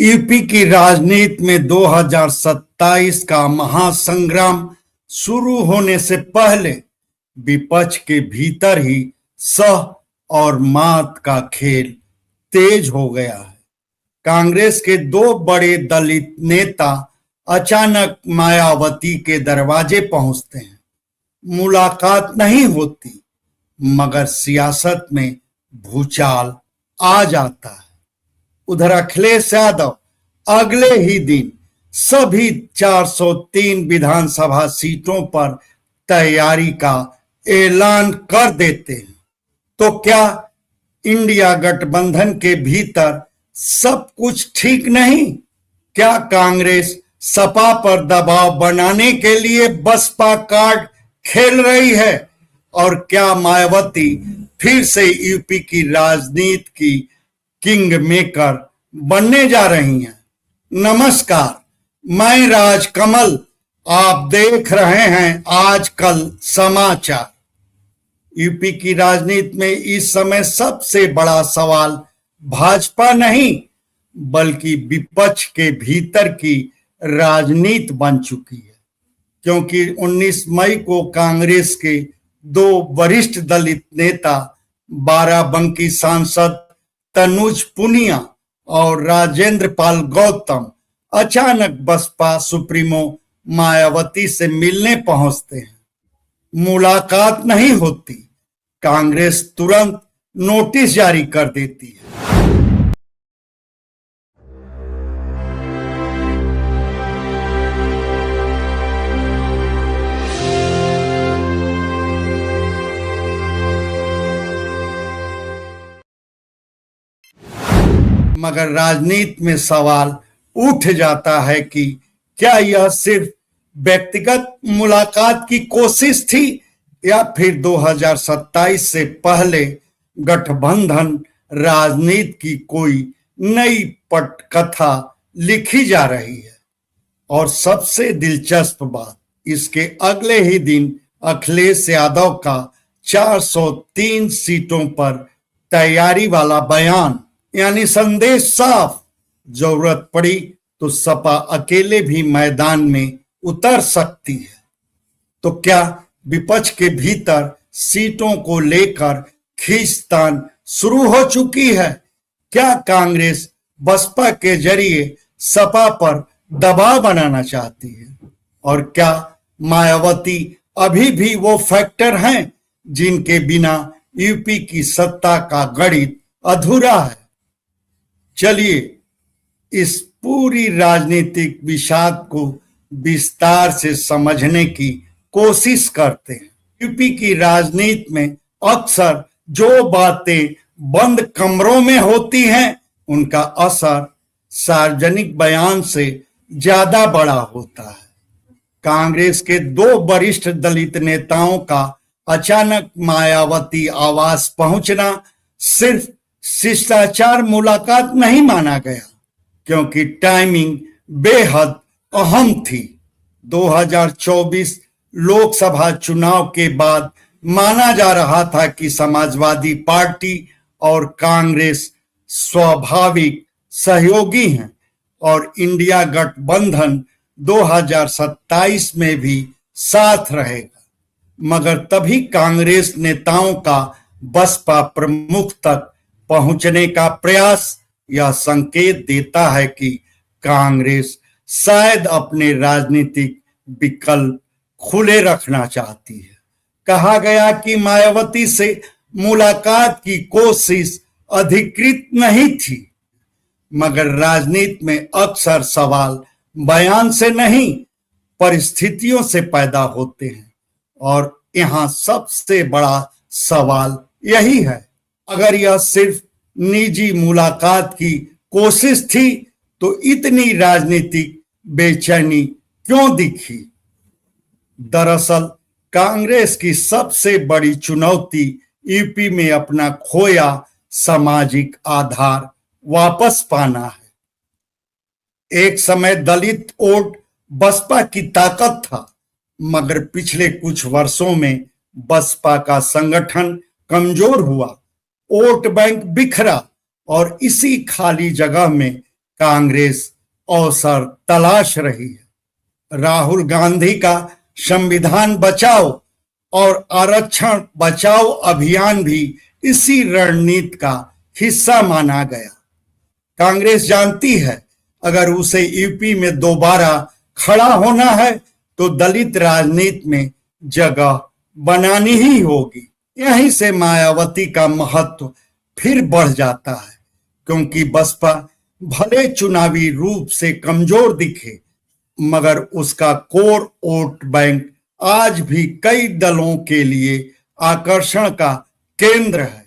UP की राजनीति में 2027 का महासंग्राम शुरू होने से पहले विपक्ष के भीतर ही सह और मात का खेल तेज हो गया है। कांग्रेस के दो बड़े दलित नेता अचानक मायावती के दरवाजे पहुंचते हैं। मुलाकात नहीं होती, मगर सियासत में भूचाल आ जाता है। उधर अखिलेश यादव अगले ही दिन सभी 403 विधानसभा सीटों पर तैयारी का ऐलान कर देते हैं। तो क्या इंडिया गठबंधन के भीतर सब कुछ ठीक नहीं? क्या कांग्रेस सपा पर दबाव बनाने के लिए बसपा कार्ड खेल रही है? और क्या मायावती फिर से यूपी की राजनीति की किंग मेकर बनने जा रही हैं? नमस्कार, मैं राजकमल, आप देख रहे हैं आजकल समाचार। यूपी की राजनीति में इस समय सबसे बड़ा सवाल भाजपा नहीं, बल्कि विपक्ष के भीतर की राजनीति बन चुकी है। क्योंकि 19 मई को कांग्रेस के दो वरिष्ठ दलित नेता बाराबंकी सांसद तनुज पुनिया और राजेंद्र पाल गौतम अचानक बसपा सुप्रीमो मायावती से मिलने पहुंचते हैं। मुलाकात नहीं होती, कांग्रेस तुरंत नोटिस जारी कर देती है। मगर राजनीति में सवाल उठ जाता है कि क्या यह सिर्फ व्यक्तिगत मुलाकात की कोशिश थी या फिर 2027 से पहले गठबंधन राजनीति की कोई नई पटकथा लिखी जा रही है। और सबसे दिलचस्प बात, इसके अगले ही दिन अखिलेश यादव का 403 सीटों पर तैयारी वाला बयान, यानी संदेश साफ, जरूरत पड़ी तो सपा अकेले भी मैदान में उतर सकती है। तो क्या विपक्ष के भीतर सीटों को लेकर खींचतान शुरू हो चुकी है? क्या कांग्रेस बसपा के जरिए सपा पर दबाव बनाना चाहती है? और क्या मायावती अभी भी वो फैक्टर हैं जिनके बिना यूपी की सत्ता का गणित अधूरा है? चलिए इस पूरी राजनीतिक विषाद को विस्तार से समझने की कोशिश करते हैं। यूपी की राजनीति में अक्सर जो बातें बंद कमरों में होती हैं, उनका असर सार्वजनिक बयान से ज्यादा बड़ा होता है। कांग्रेस के दो वरिष्ठ दलित नेताओं का अचानक मायावती आवास पहुंचना सिर्फ शिष्टाचार मुलाकात नहीं माना गया, क्योंकि टाइमिंग बेहद अहम थी। 2024 लोकसभा चुनाव के बाद माना जा रहा था कि समाजवादी पार्टी और कांग्रेस स्वाभाविक सहयोगी हैं और इंडिया गठबंधन 2027 में भी साथ रहेगा। मगर तभी कांग्रेस नेताओं का बसपा प्रमुख तक पहुंचने का प्रयास यह संकेत देता है कि कांग्रेस शायद अपने राजनीतिक विकल्प खुले रखना चाहती है। कहा गया कि मायावती से मुलाकात की कोशिश अधिकृत नहीं थी, मगर राजनीति में अक्सर सवाल बयान से नहीं, परिस्थितियों से पैदा होते हैं। और यहाँ सबसे बड़ा सवाल यही है, अगर यह सिर्फ निजी मुलाकात की कोशिश थी तो इतनी राजनीतिक बेचैनी क्यों दिखी? दरअसल कांग्रेस की सबसे बड़ी चुनौती यूपी में अपना खोया सामाजिक आधार वापस पाना है। एक समय दलित वोट बसपा की ताकत था, मगर पिछले कुछ वर्षों में बसपा का संगठन कमजोर हुआ, वोट बैंक बिखरा और इसी खाली जगह में कांग्रेस अवसर तलाश रही है। राहुल गांधी का संविधान बचाओ और आरक्षण बचाओ अभियान भी इसी रणनीति का हिस्सा माना गया। कांग्रेस जानती है अगर उसे यूपी में दोबारा खड़ा होना है तो दलित राजनीति में जगह बनानी ही होगी। यहीं से मायावती का महत्व फिर बढ़ जाता है, क्योंकि बसपा भले चुनावी रूप से कमजोर दिखे मगर उसका कोर वोट बैंक आज भी कई दलों के लिए आकर्षण का केंद्र है।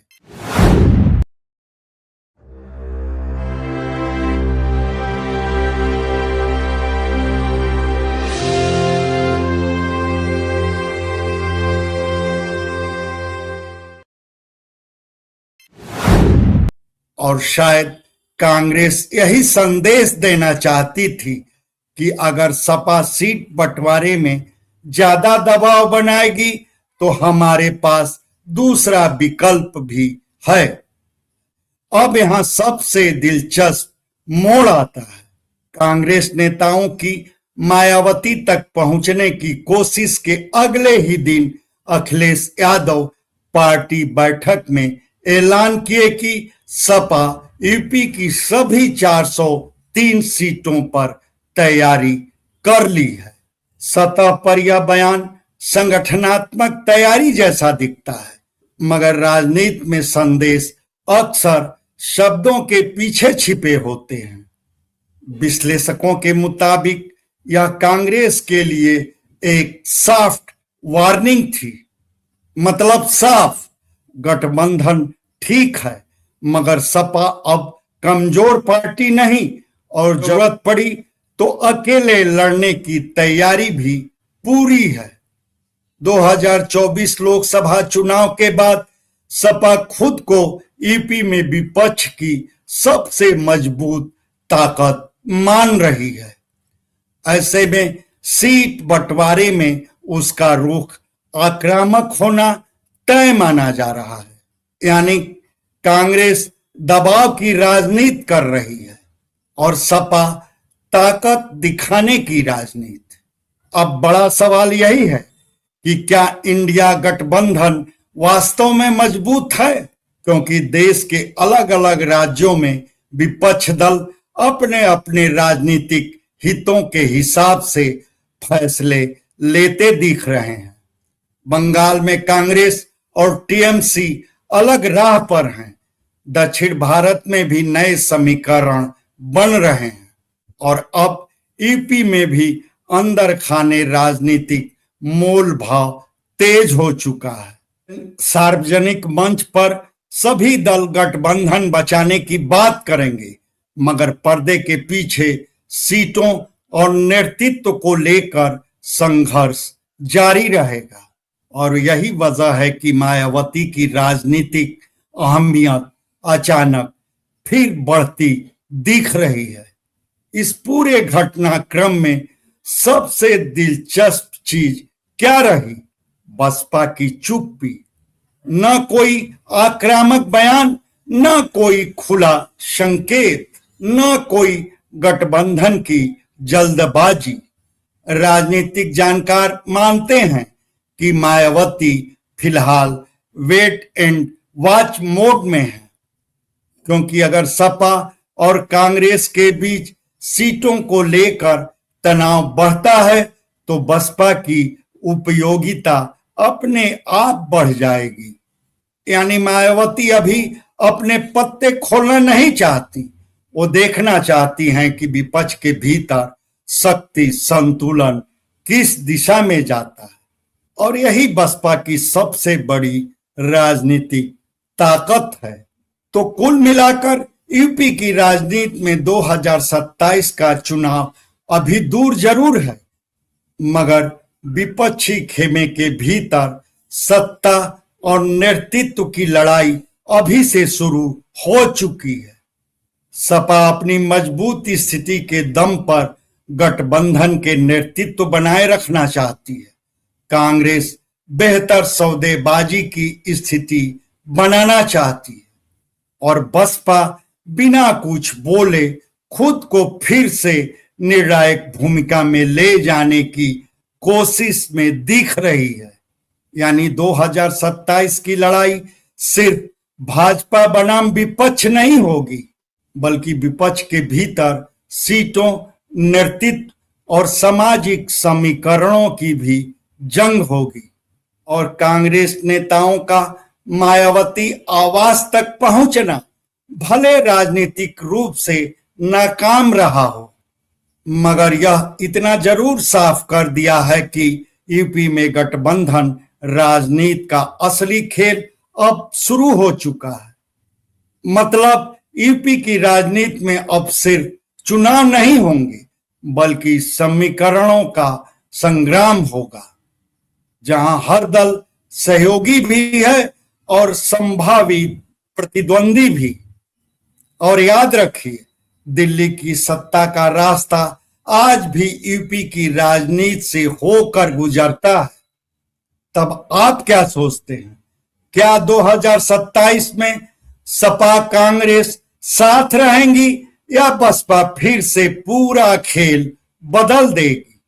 और शायद कांग्रेस यही संदेश देना चाहती थी कि अगर सपा सीट बंटवारे में ज्यादा दबाव बनाएगी तो हमारे पास दूसरा विकल्प भी है। अब यहां सबसे दिलचस्प मोड़ आता है। कांग्रेस नेताओं की मायावती तक पहुंचने की कोशिश के अगले ही दिन अखिलेश यादव पार्टी बैठक में ऐलान किए कि सपा यूपी की सभी 403 सीटों पर तैयारी कर ली है। सतह पर यह बयान संगठनात्मक तैयारी जैसा दिखता है, मगर राजनीति में संदेश अक्सर शब्दों के पीछे छिपे होते हैं। विश्लेषकों के मुताबिक यह कांग्रेस के लिए एक सॉफ्ट वार्निंग थी। मतलब साफ, गठबंधन ठीक है मगर सपा अब कमजोर पार्टी नहीं और जरूरत पड़ी तो अकेले लड़ने की तैयारी भी पूरी है। 2024 लोकसभा चुनाव के बाद सपा खुद को यूपी में विपक्ष की सबसे मजबूत ताकत मान रही है। ऐसे में सीट बंटवारे में उसका रुख आक्रामक होना तय माना जा रहा है। यानी कांग्रेस दबाव की राजनीति कर रही है और सपा ताकत दिखाने की राजनीति। अब बड़ा सवाल यही है कि क्या इंडिया गठबंधन वास्तव में मजबूत है, क्योंकि देश के अलग अलग राज्यों में विपक्ष दल अपने अपने राजनीतिक हितों के हिसाब से फैसले लेते दिख रहे हैं। बंगाल में कांग्रेस और टीएमसी अलग राह पर हैं। दक्षिण भारत में भी नए समीकरण बन रहे हैं और अब यूपी में भी अंदर खाने राजनीतिक मोल भाव तेज हो चुका है। सार्वजनिक मंच पर सभी दल गठबंधन बचाने की बात करेंगे, मगर पर्दे के पीछे सीटों और नेतृत्व को लेकर संघर्ष जारी रहेगा। और यही वजह है कि मायावती की राजनीतिक अहमियत अचानक फिर बढ़ती दिख रही है। इस पूरे घटनाक्रम में सबसे दिलचस्प चीज क्या रही? बसपा की चुप्पी। न कोई आक्रामक बयान, न कोई खुला संकेत, न कोई गठबंधन की जल्दबाजी। राजनीतिक जानकार मानते हैं कि मायावती फिलहाल वेट एंड वॉच मोड में है, क्योंकि अगर सपा और कांग्रेस के बीच सीटों को लेकर तनाव बढ़ता है तो बसपा की उपयोगिता अपने आप बढ़ जाएगी। यानी मायावती अभी अपने पत्ते खोलना नहीं चाहती, वो देखना चाहती हैं कि विपक्ष के भीतर शक्ति संतुलन किस दिशा में जाता है। और यही बसपा की सबसे बड़ी राजनीतिक ताकत है। तो कुल मिलाकर यूपी की राजनीति में 2027 का चुनाव अभी दूर जरूर है, मगर विपक्षी खेमे के भीतर सत्ता और नेतृत्व की लड़ाई अभी से शुरू हो चुकी है। सपा अपनी मजबूत स्थिति के दम पर गठबंधन के नेतृत्व बनाए रखना चाहती है। कांग्रेस बेहतर सौदेबाजी की स्थिति बनाना चाहती है और बसपा बिना कुछ बोले खुद को फिर से निर्णायक भूमिका में ले जाने की कोशिश में दिख रही है। यानी 2027 की लड़ाई सिर्फ भाजपा बनाम विपक्ष नहीं होगी, बल्कि विपक्ष के भीतर सीटों, नेतृत्व और सामाजिक समीकरणों की भी जंग होगी। और कांग्रेस नेताओं का मायावती आवास तक पहुंचना भले राजनीतिक रूप से नाकाम रहा हो, मगर यह इतना जरूर साफ कर दिया है कि यूपी में गठबंधन राजनीति का असली खेल अब शुरू हो चुका है। मतलब यूपी की राजनीति में अब सिर्फ चुनाव नहीं होंगे, बल्कि समीकरणों का संग्राम होगा, जहां हर दल सहयोगी भी है और संभावित प्रतिद्वंदी भी। और याद रखिए, दिल्ली की सत्ता का रास्ता आज भी यूपी की राजनीति से होकर गुजरता है। तब आप क्या सोचते हैं? क्या 2027 में सपा कांग्रेस साथ रहेंगी या बसपा फिर से पूरा खेल बदल देगी?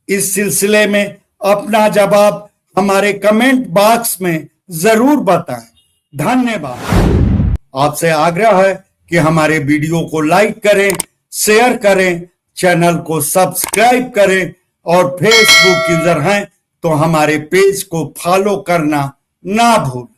इस सिलसिले में अपना जवाब हमारे कमेंट बॉक्स में जरूर बताएं। धन्यवाद। आपसे आग्रह है कि हमारे वीडियो को लाइक करें, शेयर करें, चैनल को सब्सक्राइब करें और फेसबुक यूजर हैं तो हमारे पेज को फॉलो करना ना भूलें।